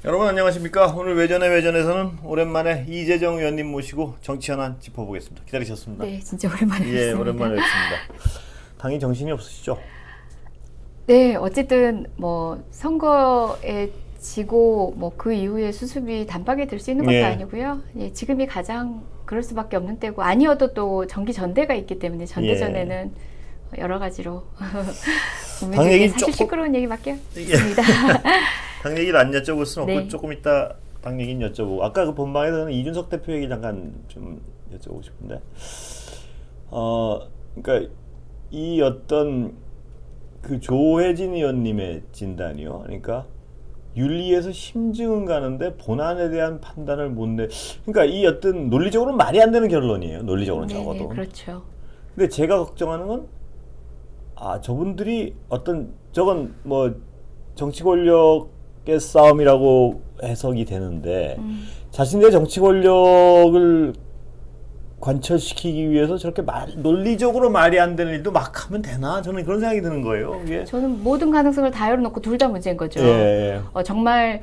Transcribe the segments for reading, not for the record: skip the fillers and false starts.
여러분 안녕하십니까? 오늘 외전에서는 오랜만에 이재정 의원님 모시고 정치 현안 짚어보겠습니다. 기다리셨습니다. 네, 진짜 오랜만에 뵙습니다. 예, 오랜만에 뵙습니다. 당이 정신이 없으시죠? 네, 어쨌든 뭐 선거에 지고 뭐 그 이후에 수습이 단박에 될 수 있는 것도 예. 아니고요. 예, 지금이 가장 그럴 수밖에 없는 때고 아니어도 또 정기 전대가 있기 때문에 전대전에는 여러 가지로 당 얘기 사실 조금- 시끄러운 얘기밖에 없습니다. 당 얘기를 안 여쭤볼 수는 없고 네. 조금 이따 당 얘기는 여쭤보고 아까 그 본방에서는 이준석 대표 얘기 잠깐 좀 여쭤보고 싶은데 그러니까 이 어떤 그 조혜진 의원님의 진단이요. 그러니까 윤리에서 심증은 가는데 본안에 대한 판단을 못 내. 그러니까 이 어떤 논리적으로는 말이 안 되는 결론이에요. 논리적으로는 네, 적어도. 그렇죠. 근데 제가 걱정하는 건 저분들이 어떤 저건 뭐 정치 권력의 싸움이라고 해석이 되는데 자신의 정치 권력을 관철시키기 위해서 저렇게 논리적으로 말이 안 되는 일도 막 하면 되나? 저는 그런 생각이 드는 거예요. 이게. 저는 모든 가능성을 다 열어놓고 둘 다 문제인 거죠. 예. 정말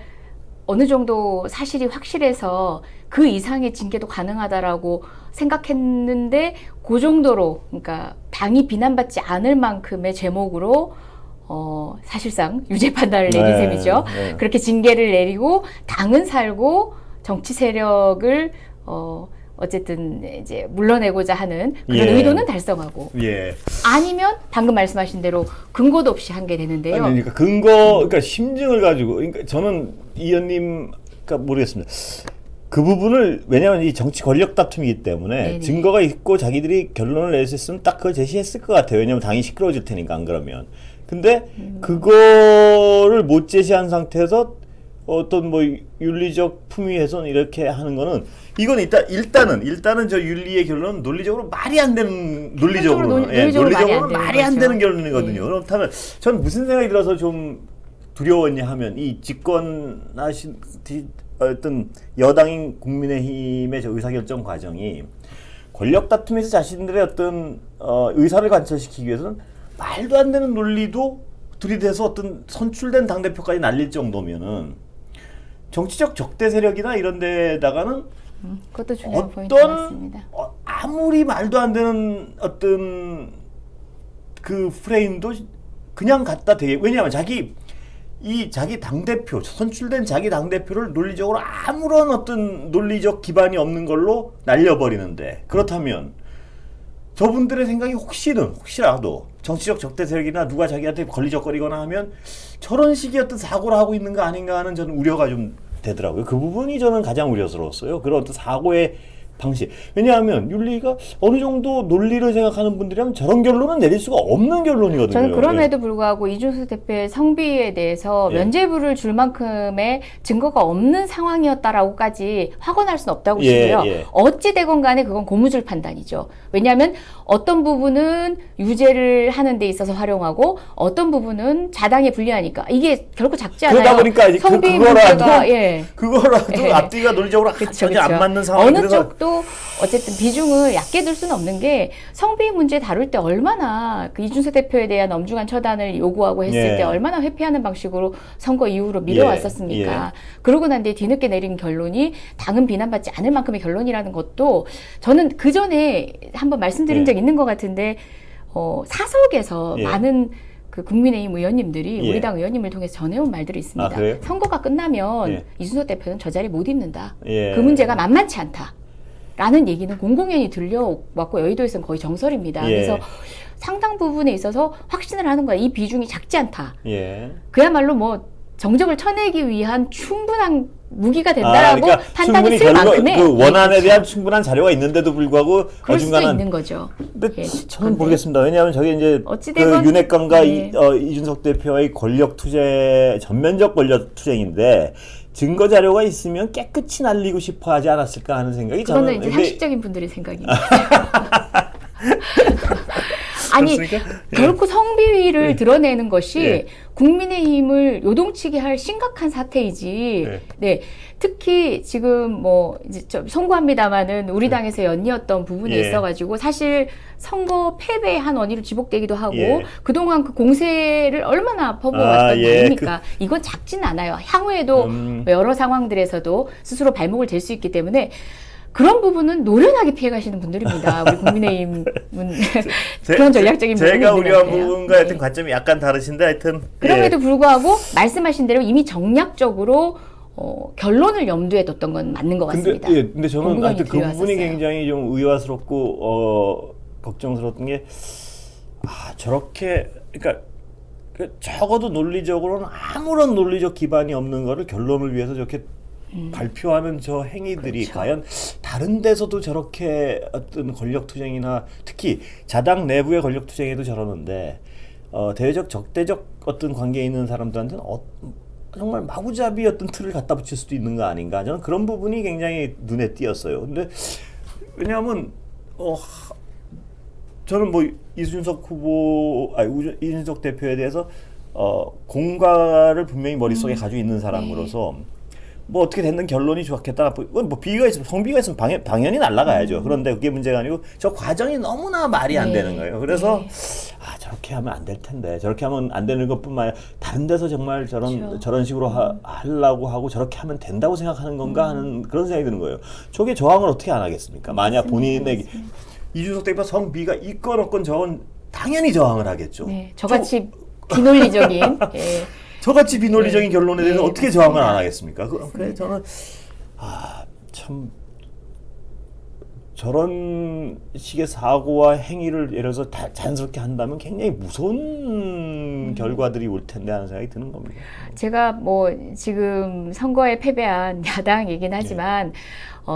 어느 정도 사실이 확실해서 그 이상의 징계도 가능하다라고 생각했는데 그 정도로 그러니까 당이 비난받지 않을 만큼의 제목으로 사실상 유죄 판단을 내린 셈이죠. 네. 그렇게 징계를 내리고 당은 살고 정치 세력을 어쨌든 이제 물러내고자 하는 그런 예. 의도는 달성하고 예. 아니면 방금 말씀하신 대로 근거도 없이 한 게 되는데요. 아니, 그러니까 그러니까 심증을 가지고, 그러니까 저는 이 의원님, 그러니까 모르겠습니다. 그 부분을, 왜냐하면 이 정치 권력 다툼이기 때문에 네네. 증거가 있고 자기들이 결론을 낼 수 있으면 딱 그걸 제시했을 것 같아요. 왜냐하면 당이 시끄러워질 테니까, 안 그러면. 근데 그거를 못 제시한 상태에서 어떤 뭐 윤리적 품위 훼손 이렇게 하는 거는 이건 일단은 저 윤리의 결론은 논리적으로 말이 안 되는 논리적으로는 논리적으로 말이 안 되는 거죠. 결론이거든요. 네. 그렇다면 전 무슨 생각이 들어서 좀 두려웠냐 하면 이 집권하신 어떤 여당인 국민의힘의 저 의사결정 과정이 권력 다툼에서 자신들의 어떤 의사를 관철시키기 위해서는 말도 안 되는 논리도 들이대서 어떤 선출된 당대표까지 날릴 정도면은 정치적 적대 세력이나 이런 데다가는 그것도 중요한 포인트 같습니다. 아무리 말도 안 되는 어떤 그 프레임도 그냥 갖다 대게. 왜냐하면 자기 당대표, 선출된 자기 당대표를 논리적으로 아무런 어떤 논리적 기반이 없는 걸로 날려버리는데, 그렇다면 저분들의 생각이 혹시라도 정치적 적대 세력이나 누가 자기한테 걸리적거리거나 하면 저런 식의 어떤 사고를 하고 있는 거 아닌가 하는 저는 우려가 좀 되더라고요. 그 부분이 저는 가장 우려스러웠어요. 그런 어떤 사고의 방식. 왜냐하면 윤리가 어느 정도 논리를 생각하는 분들이라면 저런 결론은 내릴 수가 없는 결론이거든요. 저는 그럼에도 불구하고 이준석 대표의 성비에 대해서 예. 면죄부를 줄 만큼의 증거가 없는 상황이었다라고까지 확언할 수는 없다고 싶고요. 예. 어찌 되건 간에 그건 고무줄 판단이죠. 왜냐하면 어떤 부분은 유죄를 하는 데 있어서 활용하고 어떤 부분은 자당에 불리하니까 이게 결코 작지 않아요. 그러다 보니까 이제 성비 그거라도 문제가 예. 앞뒤가 논리적으로 전혀 안 맞는 상황이 어느 그래서 쪽도 어쨌든 비중을 얕게 둘 수는 없는 게 성비 문제 다룰 때 얼마나 그 이준석 대표에 대한 엄중한 처단을 요구하고 했을 예. 때 얼마나 회피하는 방식으로 선거 이후로 밀어왔었습니까? 그러고 난 뒤에 뒤늦게 내린 결론이 당은 비난받지 않을 만큼의 결론이라는 것도 저는 그 전에 한번 말씀드린 적 있는 것 같은데 사석에서 많은 그 국민의힘 의원님들이 우리 당 의원님을 통해서 전해온 말들이 있습니다. 그래요? 선거가 끝나면 이준석 대표는 저 자리 못 입는다. 예. 그 문제가 만만치 않다. 라는 얘기는 공공연히 들려왔고 여의도에서는 거의 정설입니다. 예. 그래서 상당 부분에 있어서 확신을 하는 거야. 이 비중이 작지 않다. 예. 그야말로 뭐 정적을 쳐내기 위한 충분한 무기가 된다라고 그러니까 판단이 충분히 쓸 만큼의 그 원안에 대한 충분한 자료가 있는데도 불구하고 그럴 수도 어중간한 있는 거죠. 근데 예. 저는 모르겠습니다. 왜냐하면 저게 이제 그 어찌되건 윤핵관과 예. 이준석 대표의 권력 투쟁, 전면적 권력 투쟁인데 증거 자료가 있으면 깨끗이 날리고 싶어 하지 않았을까 하는 생각이 그거는 저는 이제 근데 상식적인 분들의 생각입니다. 아니 그렇습니까? 결코 성비위를 드러내는 것이 예. 국민의힘을 요동치게 할 심각한 사태이지. 예. 네. 특히 지금 뭐 이제 좀 송구합니다마는 우리 당에서 연이었던 부분이 예. 있어가지고 사실 선거 패배의 한 원인으로 지목되기도 하고 예. 그동안 그 공세를 얼마나 퍼부어왔던 거 아닙니까? 이건 작진 않아요. 향후에도 여러 상황들에서도 스스로 발목을 댈 수 있기 때문에 그런 부분은 노련하게 피해가시는 분들입니다. 우리 국민의힘은 그런 전략적인 부분이 제가 있는 우려한 것 같아요. 부분과 하여튼 관점이 약간 다르신데 하여튼 그럼에도 예. 불구하고 말씀하신 대로 이미 정략적으로 결론을 염두에 뒀던 건 맞는 것 같습니다. 근데 저는 공부관이 하여튼 그 부분이 들여왔었어요. 굉장히 좀 의아스럽고 걱정스러웠던 게 저렇게 그러니까 적어도 논리적으로는 아무런 논리적 기반이 없는 거를 결론을 위해서 저렇게 발표하는 저 행위들이 그렇죠. 과연 다른 데서도 저렇게 어떤 권력투쟁이나 특히 자당 내부의 권력투쟁에도 저러는데 대외적 적대적 어떤 관계에 있는 사람들한테는 정말 마구잡이 어떤 틀을 갖다 붙일 수도 있는 거 아닌가 저는 그런 부분이 굉장히 눈에 띄었어요. 근데 왜냐하면 저는 뭐 이준석 대표에 대해서 공과를 분명히 머릿속에 가지고 있는 사람으로서 뭐 어떻게 됐는 결론이 좋았겠다. 뭐 비위가 있으면 성비가 있으면 당연히 날아가야죠. 그런데 그게 문제가 아니고 저 과정이 너무나 말이 안 되는 거예요. 그래서 저렇게 하면 안 될 텐데 저렇게 하면 안 되는 것뿐만 아니라 다른 데서 정말 저런 식으로 하려고 하고 저렇게 하면 된다고 생각하는 건가 하는 그런 생각이 드는 거예요. 저게 저항을 어떻게 안 하겠습니까? 만약 본인의 이준석 대표 성비가 있건 없건 저건 당연히 저항을 하겠죠. 네, 저같이 비논리적인 저같이 비논리적인 결론에 대해서 어떻게 맞습니다. 저항을 안 하겠습니까? 그래 저는 참 저런 식의 사고와 행위를 예를 들어서 자연스럽게 한다면 굉장히 무서운 결과들이 올 텐데 하는 생각이 드는 겁니다. 제가 뭐 지금 선거에 패배한 야당이긴 하지만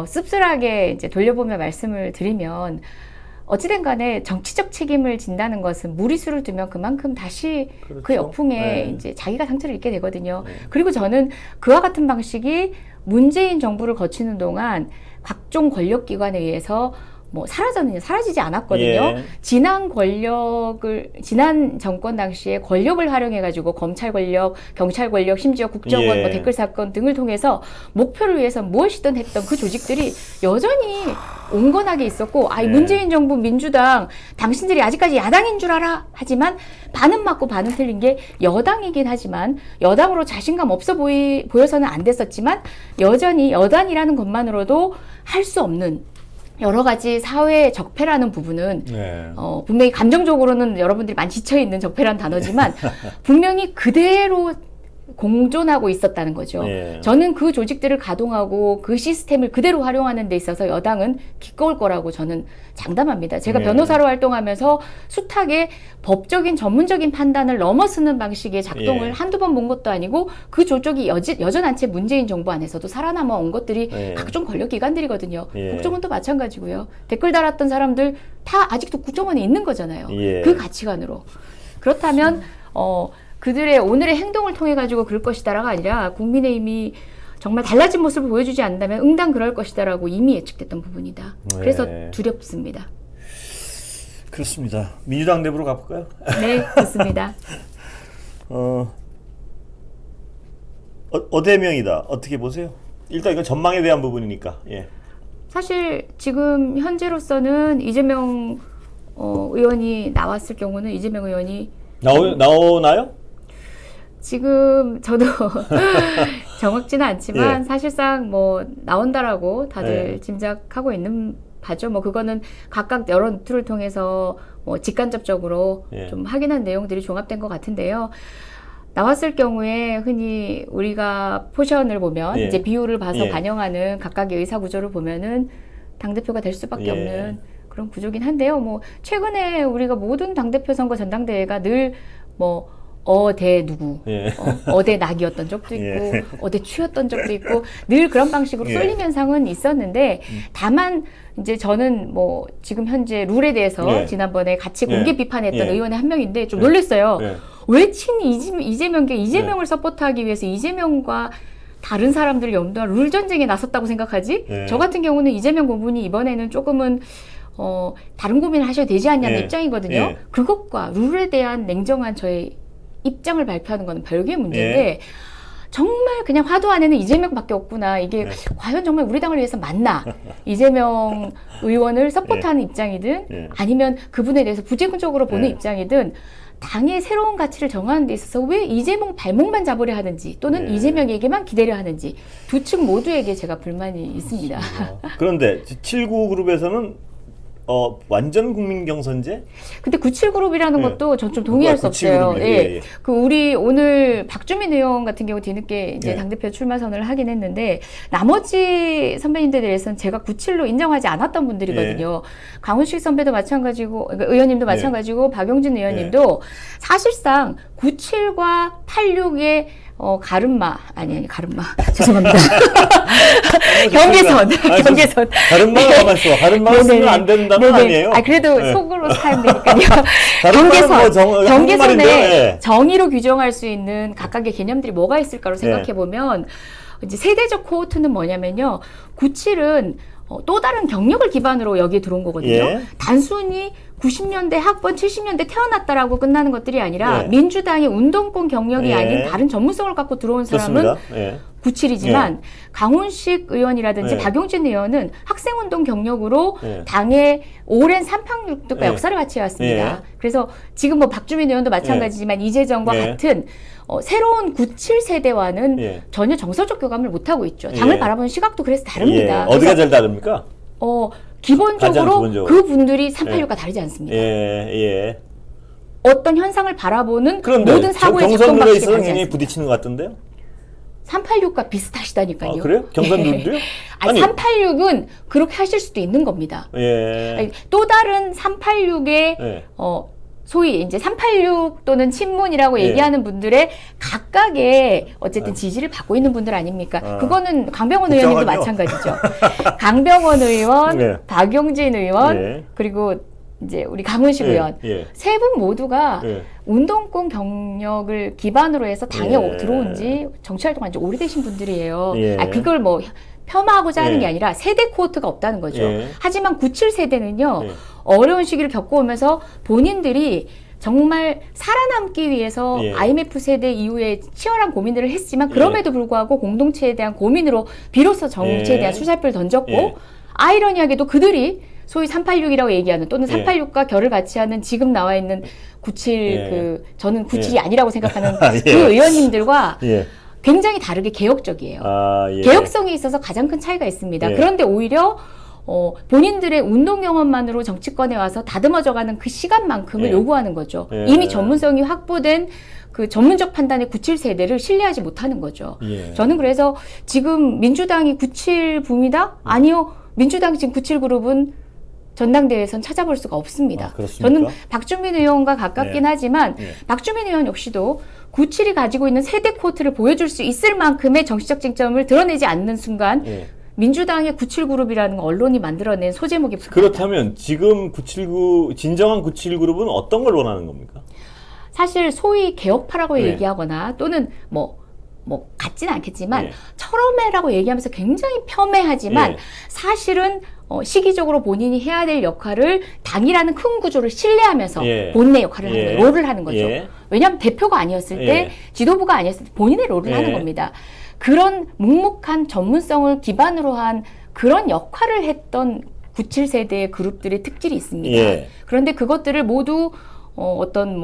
씁쓸하게 이제 돌려보며 말씀을 드리면 어찌된 간에 정치적 책임을 진다는 것은 무리수를 두면 그만큼 다시 그렇죠. 그 역풍에 네. 이제 자기가 상처를 입게 되거든요. 그리고 저는 그와 같은 방식이 문재인 정부를 거치는 동안 각종 권력기관에 의해서 뭐 사라지지 않았거든요. 예. 지난 정권 당시에 권력을 활용해가지고 검찰 권력, 경찰 권력, 심지어 국정원, 예. 뭐 댓글 사건 등을 통해서 목표를 위해서 무엇이든 했던 그 조직들이 여전히 온건하게 있었고, 예. 문재인 정부 민주당 당신들이 아직까지 야당인 줄 알아? 하지만 반은 맞고 반은 틀린 게 여당이긴 하지만 여당으로 자신감 없어 보여서는 안 됐었지만 여전히 여당이라는 것만으로도 할 수 없는 여러 가지 사회 적폐라는 부분은 분명히 감정적으로는 여러분들이 많이 지쳐있는 적폐라는 단어지만 분명히 그대로 공존하고 있었다는 거죠. 저는 그 조직들을 가동하고 그 시스템을 그대로 활용하는 데 있어서 여당은 기꺼울 거라고 저는 장담합니다. 제가 변호사로 활동하면서 숱하게 법적인 전문적인 판단을 넘어서는 방식의 작동을 한두 번 본 것도 아니고 그 조직이 여전한 채 문재인 정부 안에서도 살아남아 온 것들이 각종 권력기관들이거든요. 국정원도 마찬가지고요. 댓글 달았던 사람들 다 아직도 국정원에 있는 거잖아요. 그 가치관으로. 그렇다면 그들의 오늘의 행동을 통해 가지고 그럴 것이다라가 아니라 국민의힘이 정말 달라진 모습을 보여주지 않는다면 응당 그럴 것이다라고 이미 예측됐던 부분이다. 그래서 두렵습니다. 그렇습니다. 민주당 내부로 가볼까요? 네, 좋습니다. 어대명이다. 어떻게 보세요? 일단 이건 전망에 대한 부분이니까. 사실 지금 현재로서는 이재명 의원이 나왔을 경우는 이재명 의원이 나오나요? 지금 저도 정확지는 않지만 사실상 뭐 나온다라고 다들 짐작하고 있는 바죠. 뭐 그거는 각각 여러 루트를 통해서 뭐 직간접적으로 좀 확인한 내용들이 종합된 것 같은데요. 나왔을 경우에 흔히 우리가 포션을 보면 이제 비율을 봐서 반영하는 각각의 의사 구조를 보면은 당대표가 될 수밖에 없는 그런 구조긴 한데요. 뭐 최근에 우리가 모든 당대표 선거 전당대회가 늘 뭐 어대 누구, 어대 낙이었던 적도 있고 어대 추였던 적도 있고 늘 그런 방식으로 쏠림 현상은 있었는데 다만 이제 저는 뭐 지금 현재 룰에 대해서 지난번에 같이 공개 비판했던 의원의 한 명인데 좀 놀랐어요. 왜 이재명을 서포트하기 위해서 이재명과 다른 사람들을 염두한 룰 전쟁에 나섰다고 생각하지? 저 같은 경우는 이재명 고문이 이번에는 조금은 다른 고민을 하셔도 되지 않냐는 예. 입장이거든요. 예. 그것과 룰에 대한 냉정한 저의 입장을 발표하는 건 별개의 문제인데 예. 정말 그냥 화두 안에는 이재명밖에 없구나. 이게 네. 과연 정말 우리 당을 위해서 맞나? 이재명 의원을 서포트하는 예. 입장이든 예. 아니면 그분에 대해서 부정적으로 보는 예. 입장이든 당의 새로운 가치를 정하는 데 있어서 왜 이재명 발목만 잡으려 하는지 또는 예. 이재명에게만 기대려 하는지 두 측 모두에게 제가 불만이 있습니다. 그런데 7구 그룹에서는 완전 국민 경선제? 근데 97그룹이라는 예. 것도 전 좀 동의할 수 97 없어요. 그룹이요. 예. 예, 예. 그 우리 오늘 박주민 의원 같은 경우 뒤늦게 이제 예. 당대표 출마 선언을 하긴 했는데 나머지 선배님들에 대해서는 제가 97로 인정하지 않았던 분들이거든요. 강훈식 선배도 마찬가지고 그러니까 의원님도 마찬가지고 박용진 의원님도 사실상 97과 86의 가름마 죄송합니다. 경계선 경계선 가름마가 가만 있어. 가름마가 쓰면 안 된다는 아니에요? 그래도 네. 속으로 사용되니까요. 가름마는 뭐 경계선에 예. 정의로 규정할 수 있는 각각의 개념들이 뭐가 있을까로 생각해 예. 보면 이제 세대적 코호트는 뭐냐면요. 97은 또 다른 경력을 기반으로 여기에 들어온 거거든요. 예. 단순히 90년대 학번 70년대 태어났다라고 끝나는 것들이 아니라 예. 민주당의 운동권 경력이 예. 아닌 다른 전문성을 갖고 들어온 사람은 그렇습니다. 예. 97이지만 강훈식 의원이라든지 예. 박용진 의원은 학생운동 경력으로 예. 당의 오랜 386과 예. 역사를 같이 해왔습니다. 예. 그래서 지금 뭐 박주민 의원도 마찬가지지만 이재정과 예. 같은 새로운 97 세대와는 예. 전혀 정서적 교감을 못하고 있죠. 당을 예. 바라보는 시각도 그래서 다릅니다. 예. 어디가 제일 다릅니까? 기본적으로 가장 기본적으로. 그분들이 386과 다르지 않습니다. 예. 어떤 현상을 바라보는 그런데 모든 사고의 경선 접근 룰에 방식이 있어서 다르지 굉장히 않습니다. 부딪히는 것 같던데요? 386과 비슷하시다니까요. 아, 그래요? 경선 룰도요? 아니, 386은 그렇게 하실 수도 있는 겁니다. 예. 아니, 또 다른 386의 예. 소위 이제 386 또는 친문이라고 예. 얘기하는 분들의 각각의 어쨌든 지지를 받고 있는 분들 아닙니까? 그거는 강병원 의원님도 복잡하죠? 마찬가지죠. 강병원 의원, 예. 박용진 의원, 예. 그리고 이제 우리 강훈식 예. 의원 예. 세 분 모두가 예. 운동권 경력을 기반으로 해서 당에 예. 들어온 지 정치활동한 지 오래되신 분들이에요. 예. 그걸 뭐 폄하하고자 하는 예. 게 아니라 세대 코호트가 없다는 거죠. 예. 하지만 97세대는요. 예. 어려운 시기를 겪어오면서 본인들이 정말 살아남기 위해서 예. IMF 세대 이후에 치열한 고민들을 했지만 그럼에도 불구하고 공동체에 대한 고민으로 비로소 정치에 예. 대한 수살표를 던졌고 예. 아이러니하게도 그들이 소위 386이라고 얘기하는 또는 예. 386과 결을 같이 하는 지금 나와 있는 97 예. 저는 97이 예. 아니라고 생각하는 아, 예. 그 의원님들과 예. 굉장히 다르게 개혁적이에요. 예. 개혁성에 있어서 가장 큰 차이가 있습니다. 예. 그런데 오히려 본인들의 운동 경험만으로 정치권에 와서 다듬어져가는 그 시간만큼을 예. 요구하는 거죠. 예. 이미 전문성이 확보된 그 전문적 판단의 97세대를 신뢰하지 못하는 거죠. 예. 저는 그래서 지금 민주당이 97붐이다? 아니요. 민주당 지금 97그룹은 전당대회에선 찾아볼 수가 없습니다. 그렇습니까? 저는 박주민 의원과 가깝긴 예. 하지만 예. 박주민 의원 역시도 97이 가지고 있는 세대 코트를 보여줄 수 있을 만큼의 정치적 쟁점을 드러내지 않는 순간 예. 민주당의 97그룹이라는 언론이 만들어낸 소제목이 그렇다면 지금 979 진정한 97그룹은 어떤 걸 원하는 겁니까? 사실 소위 개혁파라고 네. 얘기하거나 또는 뭐 같지는 않겠지만 예. 철험해라고 얘기하면서 굉장히 폄훼하지만 예. 사실은 시기적으로 본인이 해야 될 역할을 당이라는 큰 구조를 신뢰하면서 예. 본인의 역할을 하는 예. 거예요. 롤을 하는 거죠. 예. 왜냐하면 대표가 아니었을 때 예. 지도부가 아니었을 때 본인의 롤을 예. 하는 겁니다. 그런 묵묵한 전문성을 기반으로 한 그런 역할을 했던 97세대의 그룹들의 특질이 있습니다. 예. 그런데 그것들을 모두 어떤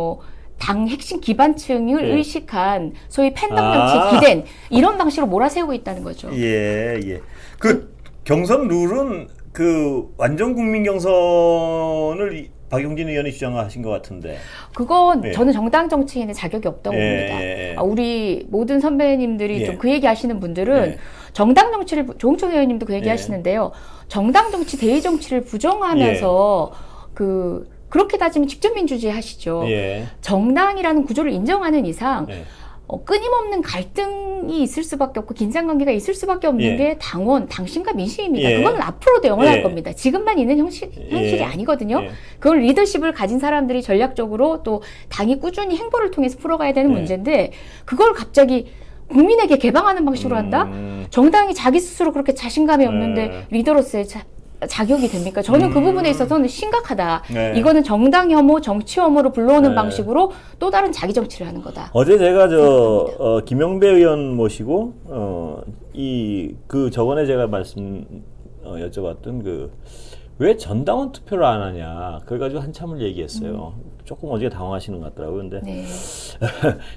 당 핵심 기반층을 예. 의식한 소위 팬덤 정치에 기댄 이런 방식으로 몰아세우고 있다는 거죠. 예. 그 경선 룰은 그 완전 국민 경선을 박용진 의원이 주장하신 것 같은데. 그건 예. 저는 정당 정치인의 자격이 없다고 예, 봅니다. 예. 우리 모든 선배님들이 예. 좀 그 얘기 하시는 분들은 예. 정당 정치를 조홍천 의원님도 그 얘기 예. 하시는데요. 정당 정치, 대의 정치를 부정하면서 그렇게 따지면 직접 민주주의 하시죠. 예. 정당이라는 구조를 인정하는 이상 예. 끊임없는 갈등이 있을 수밖에 없고 긴장관계가 있을 수밖에 없는 예. 게 당원, 당신과 민심입니다. 예. 그거는 앞으로도 영원할 예. 겁니다. 지금만 있는 현실이 아니거든요. 예. 그걸 리더십을 가진 사람들이 전략적으로 또 당이 꾸준히 행보를 통해서 풀어가야 되는 예. 문제인데 그걸 갑자기 국민에게 개방하는 방식으로 한다? 정당이 자기 스스로 그렇게 자신감이 없는데 리더로서의 자격이 됩니까? 저는 그 부분에 있어서는 심각하다. 네. 이거는 정당 혐오, 정치 혐오로 불러오는 네. 방식으로 또 다른 자기 정치를 하는 거다. 어제 제가 김영배 의원 모시고 저번에 제가 여쭤봤던 왜 전당원 투표를 안 하냐 그래가지고 한참을 얘기했어요. 조금 어제 당황하시는 것 같더라고요. 근데 네.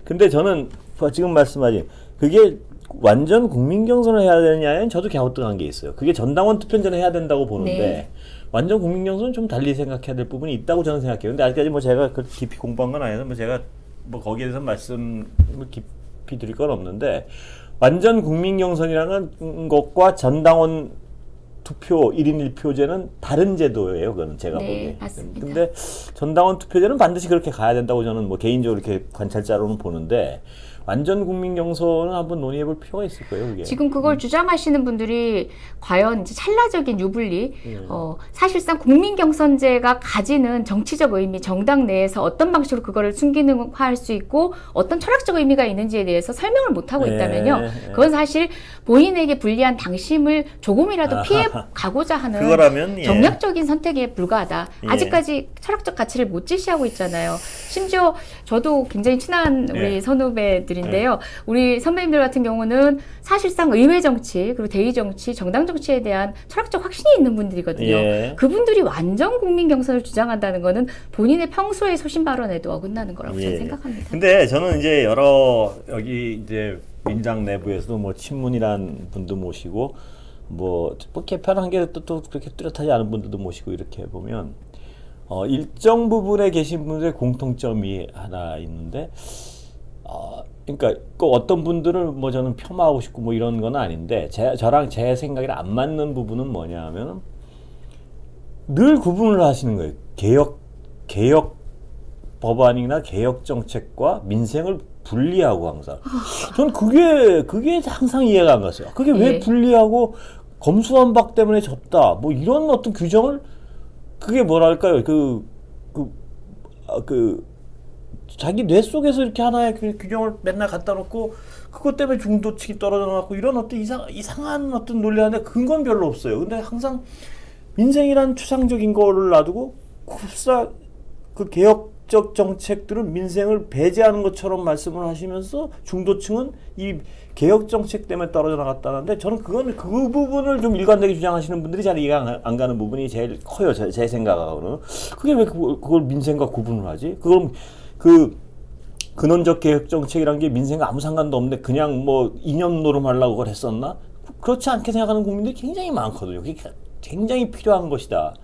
근데 저는 지금 말씀하신 그게 완전 국민 경선을 해야 되느냐는 저도 갸우뚱한 게 있어요. 그게 전당원 투표는 저는 해야 된다고 보는데 네. 완전 국민 경선은 좀 달리 생각해야 될 부분이 있다고 저는 생각해요. 근데 아직까지 제가 깊이 공부한 건 아니어서 제가 거기에 대해서 말씀을 깊이 드릴 건 없는데 완전 국민 경선이라는 것과 전당원 투표 1인 1표제는 다른 제도예요. 그거는 제가 네, 보기에. 맞습니다. 근데 전당원 투표제는 반드시 그렇게 가야 된다고 저는 개인적으로 이렇게 관찰자로는 보는데 완전 국민 경선은 한번 논의해 볼 필요가 있을 거예요. 그게. 지금 그걸 주장하시는 분들이 과연 이제 찰나적인 유불리, 사실상 국민경선제가 가지는 정치적 의미, 정당 내에서 어떤 방식으로 그거를 순기능화할 수 있고 어떤 철학적 의미가 있는지에 대해서 설명을 못하고 있다면요. 그건 사실 본인에게 불리한 당심을 조금이라도 피해 가고자 하는 그거라면, 정략적인 선택에 불과하다. 예. 아직까지 철학적 가치를 못 제시하고 있잖아요. 심지어 저도 굉장히 친한 우리 선후배들인데요. 우리 선배님들 같은 경우는 사실상 의회 정치, 그리고 대의 정치, 정당 정치에 대한 철학적 확신이 있는 분들이거든요. 예. 그분들이 완전 국민 경선을 주장한다는 거는 본인의 평소의 소신 발언에도 어긋나는 거라고 저는 생각합니다. 근데 저는 이제 여기 이제 민당 내부에서도 친문이란 분도 모시고 개편한 게 또 그렇게 뚜렷하지 않은 분들도 모시고 이렇게 보면 일정 부분에 계신 분들의 공통점이 하나 있는데 그러니까 꼭 어떤 분들을 저는 폄하하고 싶고 이런 건 아닌데 저랑 제 생각이랑 안 맞는 부분은 뭐냐 하면 늘 구분을 하시는 거예요. 개혁 법안이나 개혁 정책과 민생을 분리하고 항상. 저는 그게 항상 이해가 안 갔어요. 그게 왜 분리하고 검수완박 때문에 졌다. 이런 어떤 규정을 그게 뭐랄까요? 자기 뇌 속에서 이렇게 하나의 규정을 맨날 갖다 놓고 그것 때문에 중도층이 떨어져 나가고 이런 어떤 이상한 어떤 논리하는데 근거는 별로 없어요. 근데 항상 민생이란 추상적인 거를 놔두고 흡사 그 개혁적 정책들은 민생을 배제하는 것처럼 말씀을 하시면서 중도층은 이 개혁 정책 때문에 떨어져 나갔다는데 저는 그 부분을 좀 일관되게 주장하시는 분들이 잘 이해가 안 가는 부분이 제일 커요. 제 생각하고는. 그게 왜 그걸 민생과 구분을 하지? 그럼 근원적 개혁 정책이란 게 민생과 아무 상관도 없는데 그냥 이념 노름하려고 그걸 했었나? 그렇지 않게 생각하는 국민들이 굉장히 많거든요. 그게 굉장히 필요한 것이다.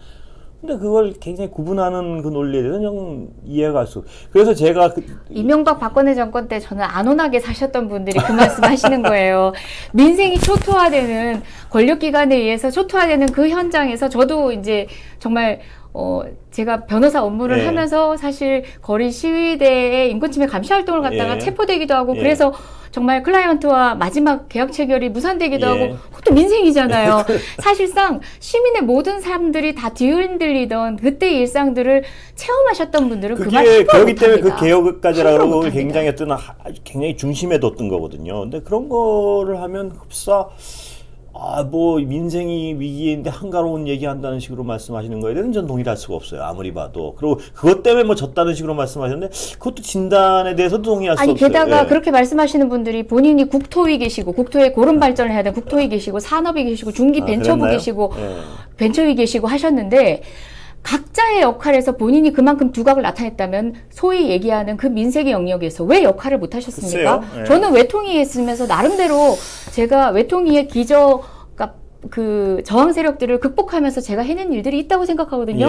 근데 그걸 굉장히 구분하는 그 논리에 대해서는 좀 이해가 갈 수. 그래서 제가 이명박 박근혜 정권 때 저는 안온하게 사셨던 분들이 그 말씀 하시는 거예요. 민생이 초토화되는 권력기관에 의해서 초토화되는 그 현장에서 저도 이제 정말 제가 변호사 업무를 하면서 사실 거리 시위대의 인권침해 감시 활동을 갖다가 체포되기도 하고 그래서 정말 클라이언트와 마지막 계약 체결이 무산되기도 하고 그것도 민생이잖아요. 사실상 시민의 모든 사람들이 다 뒤흔들리던 그때의 일상들을 체험하셨던 분들은 그말 그렇기 때문에 그 개혁까지라고 그걸 굉장히 중심에 뒀던 거거든요. 근데 그런 거를 하면 흡사 민생이 위기인데 한가로운 얘기한다는 식으로 말씀하시는 거에 대해서는 전 동의할 수가 없어요. 아무리 봐도. 그리고 그것 때문에 졌다는 식으로 말씀하셨는데 그것도 진단에 대해서도 동의할 수 없어요. 게다가 그렇게 말씀하시는 분들이 본인이 국토위 계시고 국토의 고른 발전을 해야 되는 국토위 계시고 산업이 계시고 중기 벤처부 계시고 벤처위 계시고 하셨는데 각자의 역할에서 본인이 그만큼 두각을 나타냈다면 소위 얘기하는 그 민생의 영역에서 왜 역할을 못 하셨습니까? 저는 외통위에 있으면서 나름대로 제가 외통위의 그 저항 세력들을 극복하면서 제가 해낸 일들이 있다고 생각하거든요.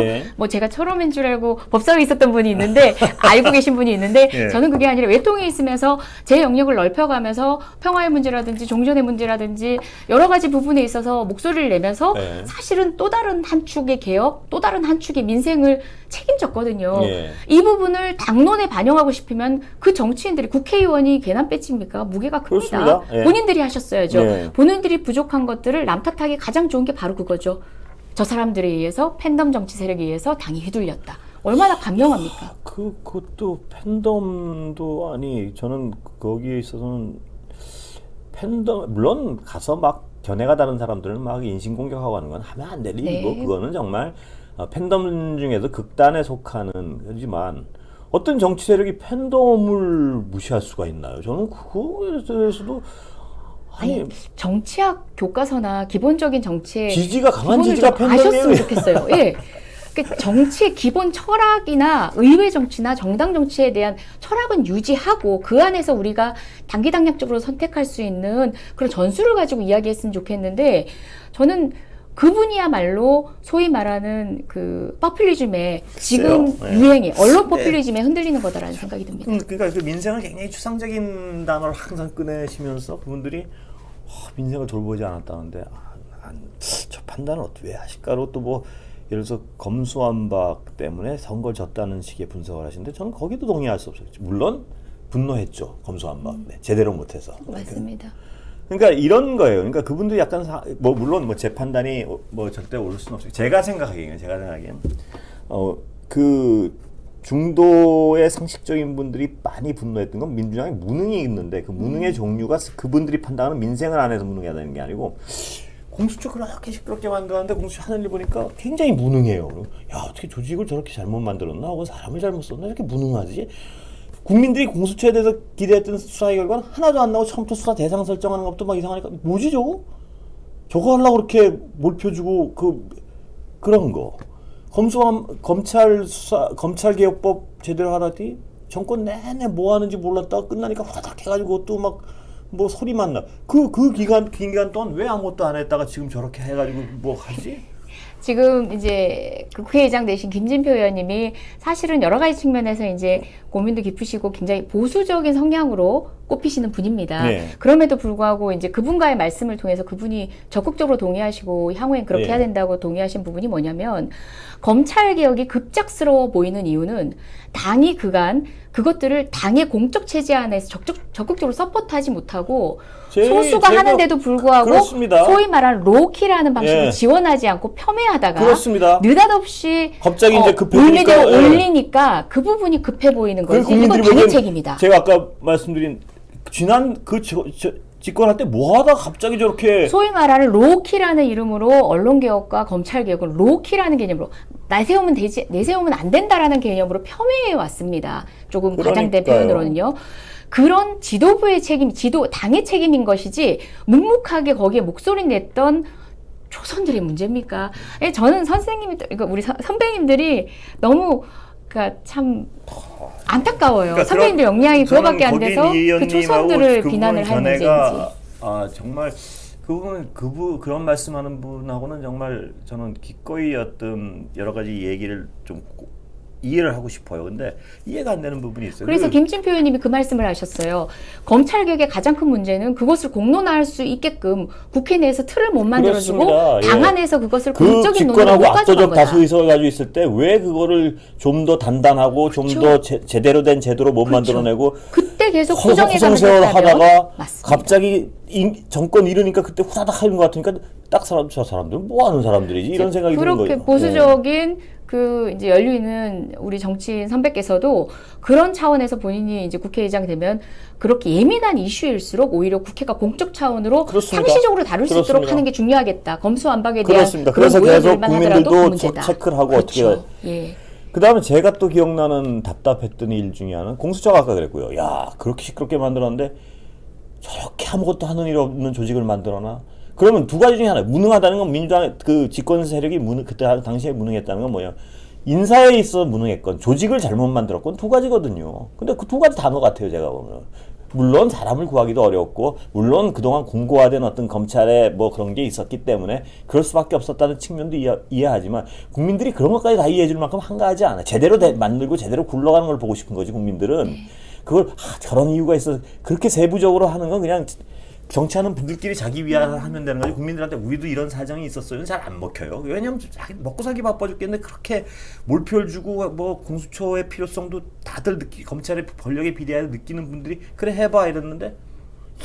제가 철험인 줄 알고 법사위에 있었던 분이 있는데 알고 계신 분이 있는데 저는 그게 아니라 외통위에 있으면서 제 영역을 넓혀가면서 평화의 문제라든지 종전의 문제라든지 여러 가지 부분에 있어서 목소리를 내면서 사실은 또 다른 한 축의 개혁, 또 다른 한 축의 민생을 책임졌거든요. 이 부분을 당론에 반영하고 싶으면 그 정치인들이 국회의원이 괜한 배치입니까? 무게가 큽니다. 본인들이 하셨어야죠. 본인들이 부족한 것들을 남 탓하기 가장 좋은 게 바로 그거죠. 저 사람들에 의해서 팬덤 정치 세력에 의해서 당이 휘둘렸다. 얼마나 감명합니까? 그것도 팬덤도 아니 저는 거기에 있어서는 팬덤 물론 가서 막 견해가 다른 사람들은 막 인신공격하고 하는 건 하면 안 될 일이고 네. 그거는 정말 팬덤 중에서 극단에 속하는 거지만 어떤 정치 세력이 팬덤을 무시할 수가 있나요? 저는 그거에 대해서도 아니 정치학 교과서나 기본적인 정치의 지지가 강한 기본을 지지가 좀 아셨으면 팬덤이에요. 좋겠어요. 예. 그러니까 정치의 기본 철학이나 의회 정치나 정당 정치에 대한 철학은 유지하고 그 안에서 우리가 단기당략적으로 선택할 수 있는 그런 전술을 가지고 이야기했으면 좋겠는데 저는 그분이야말로 소위 말하는 그 퍼퓰리즘의 지금 글쎄요. 네. 유행이 언론 퍼퓰리즘에 흔들리는 거다라는 생각이 듭니다. 그러니까 그 민생을 굉장히 추상적인 단어를 항상 꺼내시면서 그분들이 민생을 돌보지 않았다는데 저 판단을 어떻게 왜 하실까로 또 뭐 예를 들어서 검수완박 때문에 선거를 졌다는 식의 분석을 하시는데 저는 거기도 동의할 수 없어요. 물론 분노했죠. 검수완박 제대로 못해서. 맞습니다. 그러니까 이런 거예요. 그러니까 그분들이 약간 물론 뭐 제 판단이 뭐 절대 옳을 수는 없어요. 제가 생각하기에는 그 중도의 상식적인 분들이 많이 분노했던 건 민주당의 무능이 있는데 그 무능의 종류가 그분들이 판단하는 민생을 안 해서 무능하다는 게 아니고 공수처 그렇게 시끄럽게 만들었는데 공수처 하는 일 보니까 굉장히 무능해요. 야 어떻게 조직을 저렇게 잘못 만들었나 하고 사람을 잘못 썼나 이렇게 무능하지? 국민들이 공수처에 대해서 기대했던 수사의 결과는 하나도 안 나오고 처음부터 수사 대상 설정하는 것도 막 이상하니까 뭐지 저거? 저거 하려고 그렇게 몰표 주고 그런 거. 검찰 개혁법 제대로 하라디 정권 내내 뭐 하는지 몰랐다가 끝나니까 화닥 해가지고 또 막 뭐 소리만 나. 긴 기간 동안 왜 아무것도 안 했다가 지금 저렇게 해가지고 뭐 하지? 지금 이제 그 국회의장 되신 김진표 의원님이 사실은 여러 가지 측면에서 이제 고민도 깊으시고 굉장히 보수적인 성향으로 꼽히시는 분입니다. 네. 그럼에도 불구하고 이제 그분과의 말씀을 통해서 그분이 적극적으로 동의하시고 향후엔 그렇게 네. 해야 된다고 동의하신 부분이 뭐냐면 검찰 개혁이 급작스러워 보이는 이유는 당이 그간 그것들을 당의 공적 체제 안에서 적극적으로 서포트하지 못하고 소수가 하는데도 불구하고 그렇습니다. 소위 말하는 로키라는 방식을 예. 지원하지 않고 폄훼하다가 그렇습니다. 느닷없이 갑자기 이제 올리대로 급해지니까 올리니까 그 부분이 급해 보이는 거지. 이건 당의 보기엔 책임이다. 제가 아까 말씀드린 지난 집권할 때 뭐하다 갑자기 저렇게 소위 말하는 로키라는 이름으로 언론개혁과 검찰개혁을 로키라는 개념으로 내세우면 안 된다라는 개념으로 폄훼해 왔습니다. 조금 과장된 그러니까요. 표현으로는요. 그런 지도부의 책임, 당의 책임인 것이지 묵묵하게 거기에 목소리 냈던 초선들의 문제입니까? 저는 그러니까 우리 선배님들이 너무 그러니까 참 안타까워요. 그러니까 선배님들 역량이 그거밖에 안 돼서 그 초선들을 그분 비난을 할 문제인지. 정말 그런 말씀하는 분하고는 정말 저는 기꺼이 어떤 여러 가지 얘기를 좀 이해를 하고 싶어요. 근데 이해가 안 되는 부분이 있어요. 그래서 김진표 의원님이 그 말씀을 하셨어요. 검찰개혁의 가장 큰 문제는 그것을 공론화할 수 있게끔 국회 내에서 틀을 못 만들어주고 그렇습니다. 당 예. 안에서 그것을 그 공적인 논의로 못 집권하고 가져간 압도적 거다. 다수 의석을 가지고 있을 때 왜 그거를 좀 더 단단하고 좀 더 제대로 된 제도로 못 그렇죠. 만들어내고 그때 계속 수정해가면서 허송세월 하다가 맞습니다. 갑자기 정권 잃으니까 그때 후다닥 하는 것 같으니까 저 사람들은 뭐 하는 사람들이지 이런 생각이 드는 거예요. 그렇게 보수적인 그 이제 연류 있는 우리 정치인 선배께서도 그런 차원에서 본인이 이제 국회의장 되면 그렇게 예민한 이슈일수록 오히려 국회가 공적 차원으로 그렇습니다. 상시적으로 다룰 수 그렇습니다. 있도록 하는 게 중요하겠다. 검수완박에 대한 그렇습니다. 그런 그래서 계속 오해들만 하더라도 그 국민들도 문제다. 체크를 하고 그렇죠. 어떻게 예. 그 다음에 제가 또 기억나는 답답했던 일 중에 하나는 공수처가 아까 그랬고요. 야 그렇게 시끄럽게 만들었는데 저렇게 아무것도 하는 일 없는 조직을 만들어놔. 그러면 두 가지 중에 하나 무능하다는 건 민주당의 그 집권 세력이 그때 당시에 무능했다는 건 뭐예요? 인사에 있어 무능했건 조직을 잘못 만들었건 두 가지거든요. 근데 그 두 가지 단어 같아요 제가 보면. 물론 사람을 구하기도 어려웠고 물론 그동안 공고화된 어떤 검찰의 뭐 그런 게 있었기 때문에 그럴 수밖에 없었다는 측면도 이해하지만 국민들이 그런 것까지 다 이해해 줄 만큼 한가하지 않아. 제대로 만들고 제대로 굴러가는 걸 보고 싶은 거지 국민들은. 그걸 저런 이유가 있어서 그렇게 세부적으로 하는 건 그냥 정치하는 분들끼리 자기 위하를 하면 되는 거지 국민들한테 우리도 이런 사정이 있었어요. 잘 안 먹혀요. 왜냐면 자기 먹고 살기 바빠 죽겠는데 그렇게 몰표를 주고 뭐 공수처의 필요성도 다들 검찰의 권력에 비례하여 느끼는 분들이 그래 해봐 이랬는데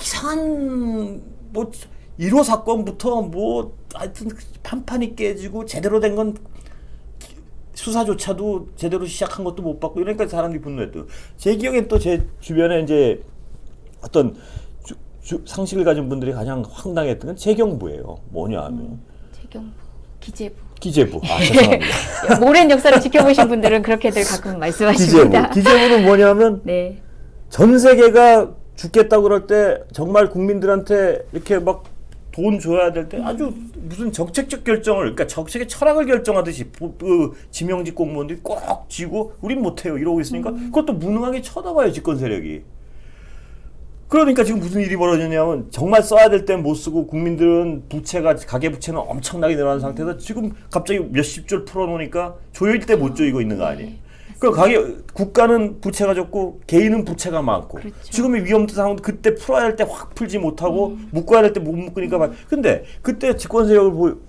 이상한 뭐 1호 사건부터 뭐 하여튼 판판이 깨지고 제대로 된 건 수사조차도 제대로 시작한 것도 못 받고 이러니까 사람들이 분노했대요. 제 기억엔 또 제 주변에 이제 어떤 상식을 가진 분들이 가장 황당했던 건 재경부예요. 뭐냐 하면 재경부, 기재부. 기재부. 아, 죄송합니다. 오랜 역사를 지켜보신 분들은 그렇게들 가끔 말씀하십니다. 기재부는 뭐냐면 네. 전 세계가 죽겠다고 그럴 때 정말 국민들한테 이렇게 막 돈 줘야 될 때 아주 무슨 정책적 결정을, 그러니까 정책의 철학을 결정하듯이 그 지명직 공무원들이 꼭 쥐고 우린 못해요 이러고 있으니까 그것도 무능하게 쳐다봐요, 집권 세력이. 그러니까 지금 무슨 일이 벌어졌냐면 정말 써야 될 땐 못 쓰고 국민들은 부채가, 가계부채는 엄청나게 늘어난 상태에서 지금 갑자기 몇십 줄 풀어놓으니까 조일 때 못 조이고 있는 거 아니에요. 그 국가는 부채가 적고 개인은 부채가 많고, 그렇죠. 지금의 위험도 상황도 그때 풀어야 할 때 확 풀지 못하고 묶어야 될 때 못 묶으니까 근데 그때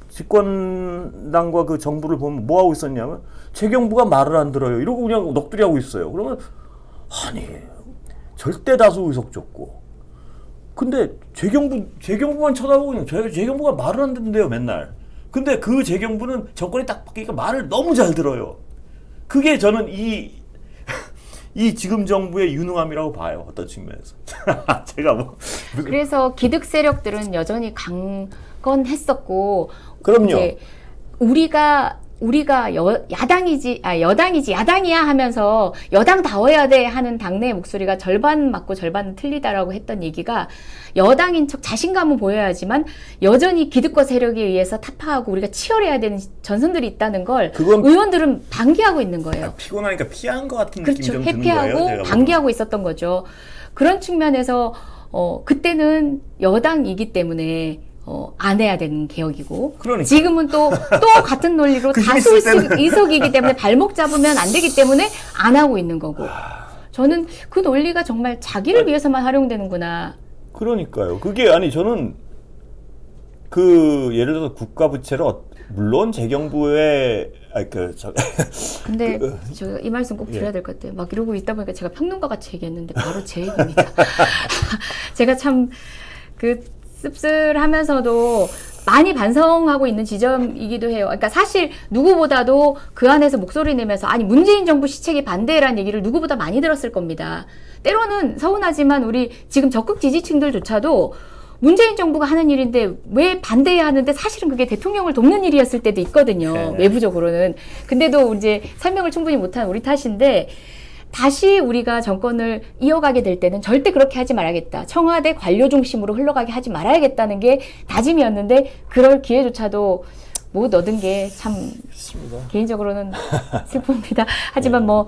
집권당과 그 정부를 보면 뭐 하고 있었냐면 재경부가 말을 안 들어요 이러고 그냥 넋두리 하고 있어요. 그러면 아니 절대 다수 의석 줬고 근데 재경부만 쳐다보고 있는, 재경부가 말을 안 듣는데요 맨날. 근데 그 재경부는 정권이 딱 바뀌니까 말을 너무 잘 들어요. 그게 저는 이 지금 정부의 유능함이라고 봐요, 어떤 측면에서. 제가 뭐 그래서 기득 세력들은 여전히 강건했었고, 그럼요. 이제 우리가 여당이야 하면서 여당다워야 돼 하는 당내의 목소리가 절반 맞고 절반은 틀리다라고 했던 얘기가, 여당인 척 자신감은 보여야지만 여전히 기득권 세력에 의해서 타파하고 우리가 치열해야 되는 전선들이 있다는 걸 의원들은 방기하고 있는 거예요. 피곤하니까 피한 것 같은 그렇죠. 느낌이 좀 드는 회피하고 거예요. 방기하고 있었던 거죠. 그런 측면에서 그때는 여당이기 때문에 안 해야 되는 개혁이고, 그러니까. 지금은 또 같은 논리로 그 다수 의석이기 때문에 발목 잡으면 안 되기 때문에 안 하고 있는 거고, 저는 그 논리가 정말 자기를 위해서만 활용되는구나. 그러니까요. 그게 아니 저는 그 예를 들어서 국가 부채를 물론 재경부의 근데 저 이 말씀 꼭 드려야 될 것 같아요. 막 이러고 있다 보니까 제가 평론가 같이 얘기했는데 바로 제 얘기입니다. 제가 참 씁쓸하면서도 많이 반성하고 있는 지점이기도 해요. 그러니까 사실 누구보다도 그 안에서 목소리 내면서 아니 문재인 정부 시책에 반대라는 얘기를 누구보다 많이 들었을 겁니다. 때로는 서운하지만 우리 지금 적극 지지층들조차도 문재인 정부가 하는 일인데 왜 반대해야 하는데, 사실은 그게 대통령을 돕는 일이었을 때도 있거든요. 네. 외부적으로는. 근데도 이제 설명을 충분히 못한 우리 탓인데, 다시 우리가 정권을 이어가게 될 때는 절대 그렇게 하지 말아야겠다. 청와대 관료 중심으로 흘러가게 하지 말아야겠다는 게 다짐이었는데 그럴 기회조차도 못 얻은 게 참 개인적으로는 슬픕니다. 하지만 뭐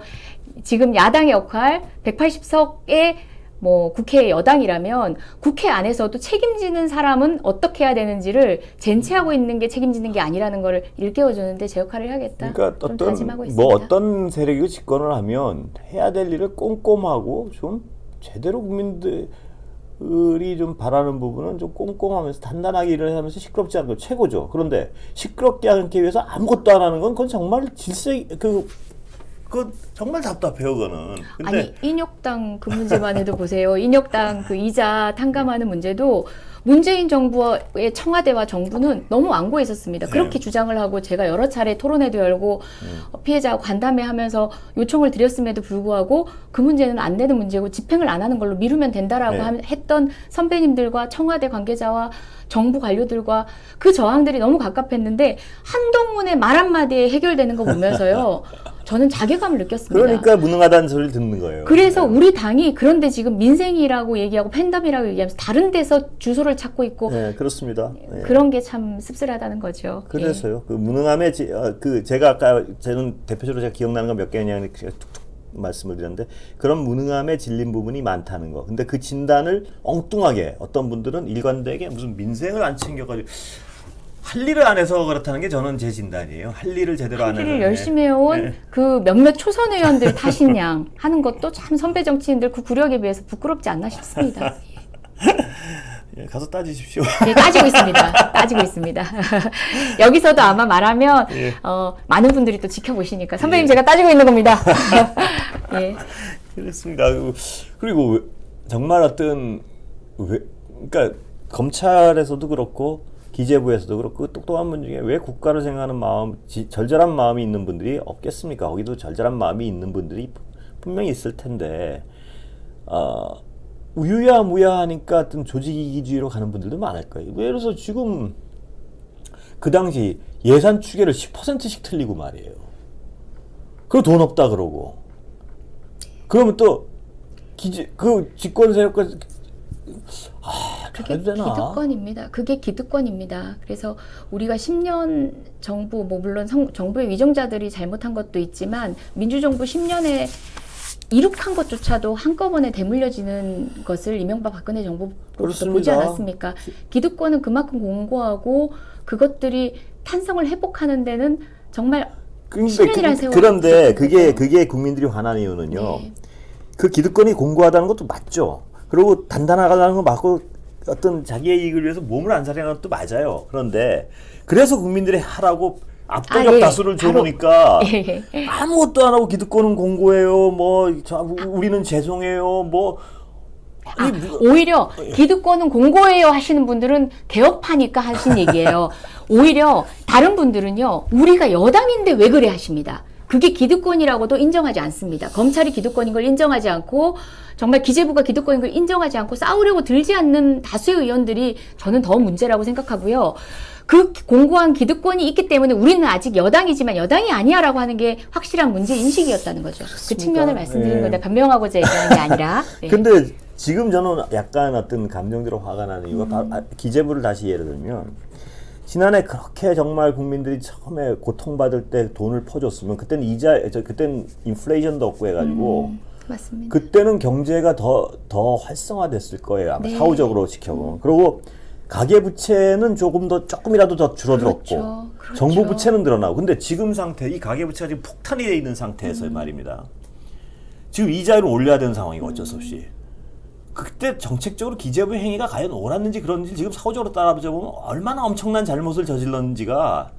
지금 야당의 역할 180석의 뭐 국회 여당이라면 국회 안에서도 책임지는 사람은 어떻게 해야 되는지를 젠체하고 있는 게 책임지는 게 아니라는 걸 일깨워주는데 제 역할을 해야겠다. 그러니까 좀 다짐하고 있습니다. 뭐 어떤 세력이 집권을 하면 해야 될 일을 꼼꼼하고 좀 제대로 국민들이 좀 바라는 부분은 좀 꼼꼼하면서 단단하게 일을 하면서 시끄럽지 않은 거 최고죠. 그런데 시끄럽게 하기 위해서 아무것도 안 하는 건 그건 정말 그 정말 답답해요, 그거는. 근데 아니 인혁당 그 문제만 해도 보세요. 인혁당 그 이자 탕감하는 문제도 문재인 정부의 청와대와 정부는 너무 완고해 있었습니다. 그렇게 주장을 하고 제가 여러 차례 토론회도 열고 피해자 간담회 하면서 요청을 드렸음에도 불구하고 그 문제는 안 되는 문제고 집행을 안 하는 걸로 미루면 된다라고 했던 선배님들과 청와대 관계자와 정부 관료들과 그 저항들이 너무 갑갑했는데 한동훈의 말 한마디에 해결되는 거 보면서요. 저는 자괴감을 느꼈습니다. 그러니까 무능하다는 소리를 듣는 거예요. 그래서 우리 당이 그런데 지금 민생이라고 얘기하고 팬덤이라고 얘기하면서 다른 데서 주소를 찾고 있고 네, 그렇습니다. 네. 그런 게 참 씁쓸하다는 거죠. 그래서요. 그 무능함의 제가 아까 저는 대표적으로 제가 기억나는 건 몇 개냐 툭툭 말씀을 드렸는데 그런 무능함에 질린 부분이 많다는 거. 근데 그 진단을 엉뚱하게 어떤 분들은 일관되게 무슨 민생을 안 챙겨가지고 할 일을 안 해서 그렇다는 게 저는 제 진단이에요. 할 일을 제대로 안 해서. 할 일을 열심히 해온 그 몇몇 초선 의원들 탓인 양 하는 것도 참 선배 정치인들 그 구력에 비해서 부끄럽지 않나 싶습니다. 예, 가서 따지십시오. 네, 따지고 있습니다. 여기서도 아마 말하면 많은 분들이 또 지켜보시니까 선배님 제가 따지고 있는 겁니다. 예. 그렇습니다. 그리고 정말 그러니까 검찰에서도 그렇고 기재부에서도 그렇고 똑똑한 분 중에 왜 국가를 생각하는 마음, 절절한 마음이 있는 분들이 없겠습니까? 거기도 절절한 마음이 있는 분들이 분명히 있을 텐데 유야무야하니까 어떤 조직이기주의로 가는 분들도 많을 거예요. 예를 들어서 지금 그 당시 예산 추계를 10%씩 틀리고 말이에요. 그리고 돈 없다 그러고. 그러면 또 그 집권 세력과 그게 잘해도 되나? 기득권입니다. 그게 기득권입니다. 그래서 우리가 10년 정부, 뭐 물론 정부의 위정자들이 잘못한 것도 있지만 민주정부 10년에 이룩한 것조차도 한꺼번에 대물려지는 것을 이명박 박근혜 정부로부터 보지 않았습니까? 기득권은 그만큼 공고하고 그것들이 탄성을 회복하는 데는 정말 10년이라는 세월이 그런데 그게 국민들이 화난 이유는요. 네. 그 기득권이 공고하다는 것도 맞죠. 그리고 단단하다는 거 맞고 어떤 자기의 이익을 위해서 몸을 안 사려는 것도 맞아요. 그런데 그래서 국민들이 하라고 압도적 예. 다수를 줘놓으니까 예. 아무것도 안 하고 기득권은 공고해요. 우리는 죄송해요. 오히려 기득권은 공고해요 하시는 분들은 개혁파니까 하신 얘기예요. 오히려 다른 분들은요. 우리가 여당인데 왜 그래 하십니다. 그게 기득권이라고도 인정하지 않습니다. 검찰이 기득권인 걸 인정하지 않고 정말 기재부가 기득권인 걸 인정하지 않고 싸우려고 들지 않는 다수의 의원들이 저는 더 문제라고 생각하고요. 그 공고한 기득권이 있기 때문에 우리는 아직 여당이지만 여당이 아니야라고 하는 게 확실한 문제 인식이었다는 거죠. 그 측면을 말씀드리는 건데 변명하고자 얘기하는 게 아니라. 네. 근데 지금 저는 약간 어떤 감정대로 화가 나는 이유가 바로 기재부를 다시 예를 들면 지난해 그렇게 정말 국민들이 처음에 고통받을 때 돈을 퍼줬으면 그때는 그때는 인플레이션도 없고 해가지고 맞습니다. 그때는 경제가 더 활성화됐을 거예요. 아마 네. 사후적으로 지켜보면. 그리고 가계부채는 조금이라도 더 줄어들었고 그렇죠. 정부 부채는 늘어나고. 근데 지금 상태, 이 가계부채가 지금 폭탄이 돼 있는 상태에서 말입니다. 지금 이자율을 올려야 되는 상황이고 어쩔 수 없이. 그때 정책적으로 기재부의 행위가 과연 옳았는지 그런지 지금 사후적으로 따라보면 얼마나 엄청난 잘못을 저질렀는지가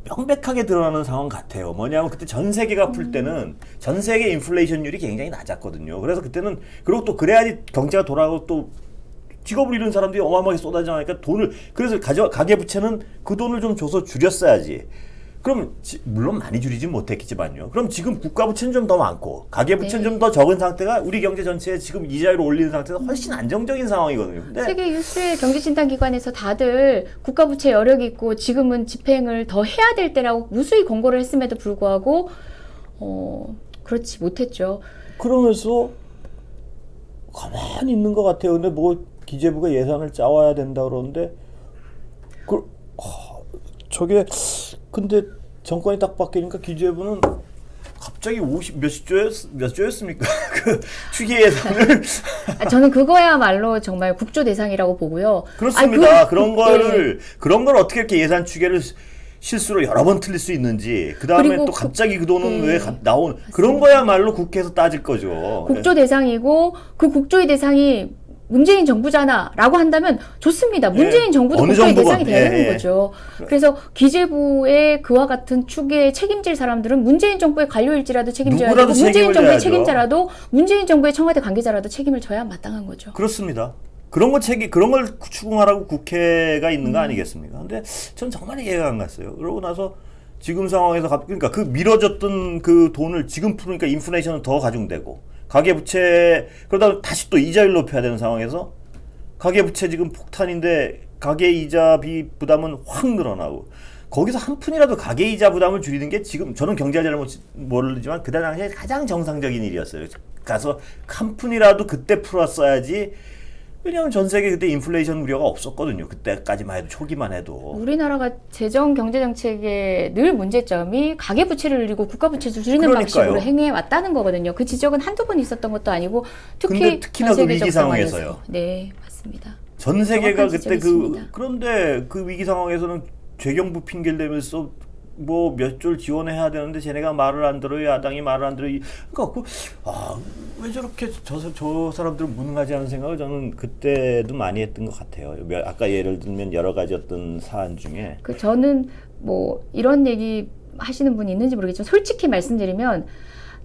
명백하게 드러나는 상황 같아요. 뭐냐면 그때 전 세계가 풀 때는 전 세계 인플레이션율이 굉장히 낮았거든요. 그래서 그때는 그리고 또 그래야지 경제가 돌아가고 또 직업을 잃은 사람들이 어마어마하게 쏟아져 나니까 돈을 그래서 가계부채는 그 돈을 좀 줘서 줄였어야지. 그럼 물론 많이 줄이진 못했겠지만요. 그럼 지금 국가부채는 좀 더 많고 가계부채는 좀 더 적은 상태가 우리 경제 전체에 지금 이자율을 올리는 상태에서 훨씬 안정적인 상황이거든요. 근데 세계 유수의 경제진단기관에서 다들 국가부채 여력이 있고 지금은 집행을 더 해야 될 때라고 무수히 권고를 했음에도 불구하고 그렇지 못했죠. 그러면서 가만히 있는 것 같아요. 근데 뭐 기재부가 예산을 짜와야 된다 그러는데 저게 근데 정권이 딱 바뀌니까 기재부는 갑자기 몇 조였습니까? 그 추계 예산을 저는 그거야말로 정말 국조 대상이라고 보고요. 그렇습니다. 그런 걸 어떻게 이렇게 예산 추계를 실수로 여러 번 틀릴 수 있는지 그 다음에 또 갑자기 그 돈은 왜 나온 그런 거야말로 국회에서 따질 거죠. 국조 대상이고 그 국조의 대상이 문재인 정부잖아라고 한다면 좋습니다. 문재인 정부도 국조의 대상이 되는 거죠. 그래서 기재부의 그와 같은 축에 책임질 사람들은 문재인 정부의 관료일지라도 책임져야 되고 문재인 정부의 책임자라도 문재인 정부의 청와대 관계자라도 책임을 져야 마땅한 거죠. 그렇습니다. 그런 걸 추궁하라고 국회가 있는 거 아니겠습니까? 근데 전 정말 이해가 안 갔어요. 그러고 나서 지금 상황에서 그러니까 그 미뤄졌던 그 돈을 지금 푸니까 인플레이션은 더 가중되고 가계부채 그러다 다시 또 이자율 높여야 되는 상황에서 가계부채 지금 폭탄인데 가계이자비 부담은 확 늘어나고 거기서 한 푼이라도 가계이자 부담을 줄이는 게 지금 저는 경제를 잘 모르지만 그 당시에 가장 정상적인 일이었어요. 가서 한 푼이라도 그때 풀었어야지. 왜냐하면 전 세계 그때 인플레이션 우려가 없었거든요. 그때까지만 해도 초기만 해도. 우리나라가 재정 경제 정책의 늘 문제점이 가계부채를 늘리고 국가부채를 줄이는 방식으로 행해 왔다는 거거든요. 그 지적은 한두 번 있었던 것도 아니고 특히나 그 위기 상황에서요. 네, 맞습니다. 전 세계가 그때 그런데 그 위기 상황에서는 재경부 핑계를 대면서 뭐 몇 조를 지원해야 되는데 쟤네가 말을 안 들어요. 야당이 말을 안 들어요. 그러니까 왜 저렇게 저 사람들은 무능하지 않은 생각을 저는 그때도 많이 했던 것 같아요. 아까 예를 들면 여러 가지 어떤 사안 중에 저는 뭐 이런 얘기 하시는 분이 있는지 모르겠지만 솔직히 말씀드리면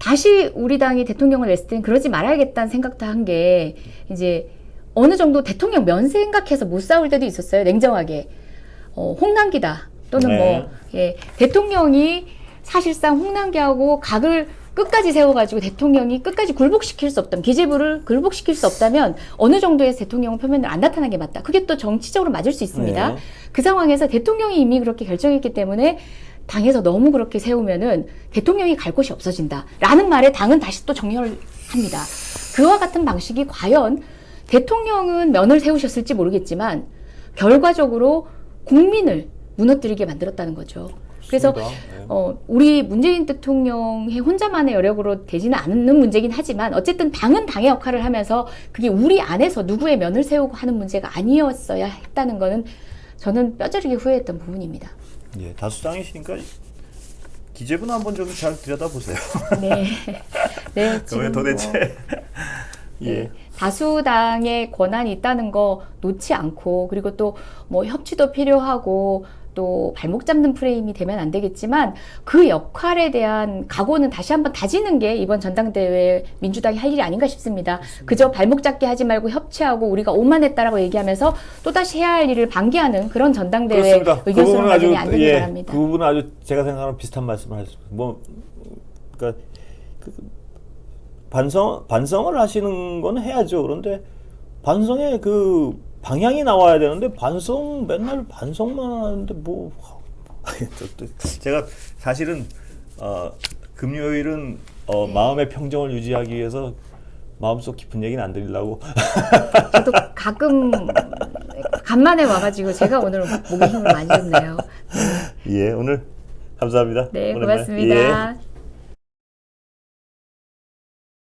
다시 우리 당이 대통령을 냈을 땐 그러지 말아야겠다는 생각도 한 게 이제 어느 정도 대통령 면 생각해서 못 싸울 때도 있었어요. 냉정하게. 홍남기다. 또는 대통령이 사실상 홍남기하고 각을 끝까지 세워가지고 대통령이 끝까지 굴복시킬 수 없다면, 기재부를 굴복시킬 수 없다면 어느 정도에서 대통령은 표면을 안 나타나는 게 맞다. 그게 또 정치적으로 맞을 수 있습니다. 네. 그 상황에서 대통령이 이미 그렇게 결정했기 때문에 당에서 너무 그렇게 세우면은 대통령이 갈 곳이 없어진다. 라는 말에 당은 다시 또 정렬합니다. 그와 같은 방식이 과연 대통령은 면을 세우셨을지 모르겠지만 결과적으로 국민을 무너뜨리게 만들었다는 거죠. 그래서 네. 우리 문재인 대통령의 혼자만의 여력으로 되지는 않는 문제긴 하지만 어쨌든 당은 당의 역할을 하면서 그게 우리 안에서 누구의 면을 세우고 하는 문제가 아니었어야 했다는 거는 저는 뼈저리게 후회했던 부분입니다. 예, 다수당이시니까 기재부는 한번 좀 잘 들여다보세요. 네. 네, 왜 지금 도대체 예. 네, 다수당의 권한이 있다는 거 놓지 않고, 그리고 또 뭐 협치도 필요하고 또 발목 잡는 프레임이 되면 안 되겠지만 그 역할에 대한 각오는 다시 한번 다지는 게 이번 전당대회 민주당이 할 일이 아닌가 싶습니다. 그저 발목 잡기 하지 말고 협치하고 우리가 오만했다라고 얘기하면서 또다시 해야 할 일을 방기하는 그런 전당대회 그렇습니다. 의견수를 아주 마련이 안 되길 바랍니다. 그 부분은 아주 제가 생각하는 비슷한 말씀을 하셨습니다. 뭐 그러니까 반성을 하시는 건 해야죠. 그런데 반성의 그 방향이 나와야 되는데 맨날 반성만 하는데 뭐 제가 사실은 금요일은 마음의 평정을 유지하기 위해서 마음속 깊은 얘기는 안 드리려고 저도 가끔 간만에 와가지고 제가 오늘 목에 힘을 많이 줬네요. 예, 오늘 감사합니다. 네, 오랜만에. 고맙습니다. 예.